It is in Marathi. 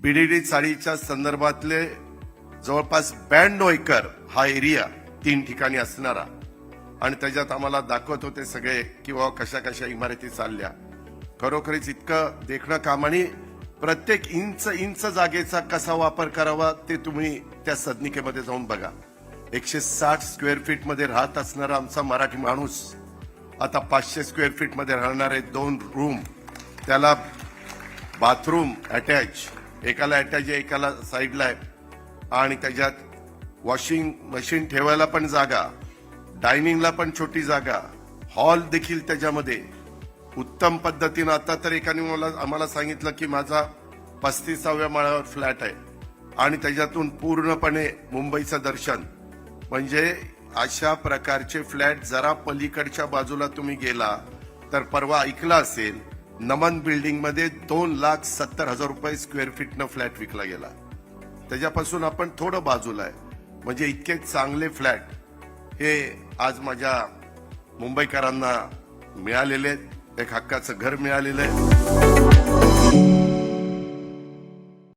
बीडीडी चाळीच्या संदर्भातले जवळपास 92 एकर हा एरिया 3 ठिकाणी असणारा आणि त्याच्यात आम्हाला दाखवत होते सगळे किंवा कशा कशा इमारती चालल्या. खरोखरीच इतकं देखणं काम आणि प्रत्येक इंच जागेचा कसा वापर करावा ते तुम्ही त्या सदनिकेमध्ये जाऊन बघा. 160 स्क्वेअर फीट मध्ये राहत असणारा आमचा मराठी माणूस आता 500 स्क्वेअर फीट मध्ये राहणारे 2 रूम, त्याला बाथरूम अटॅच, एकाला अटॅच आहे एकाला साईडला आहे आणि त्याच्यात वॉशिंग मशीन ठेवायला पण जागा, डायनिंगला पण छोटी जागा, हॉल देखील त्याच्यामध्ये उत्तम पद्धतीनं. आता तर एकाने आम्हाला सांगितलं की माझा 35व्या माळ्यावर फ्लॅट आहे आणि त्याच्यातून पूर्णपणे मुंबईचं दर्शन. म्हणजे अशा प्रकारचे फ्लॅट जरा पलीकडच्या बाजूला तुम्ही गेला तर परवा ऐकला असेल नमन बिल्डिंग मध्ये 2,70,000 रुपये स्क्वेअर फीटनं फ्लॅट विकला गेला. त्याच्यापासून आपण थोडं बाजूला आहे. म्हणजे इतके चांगले फ्लॅट हे आज माझ्या मुंबईकरांना मिळालेले, एक हक्काचं घर मिळालेलं आहे.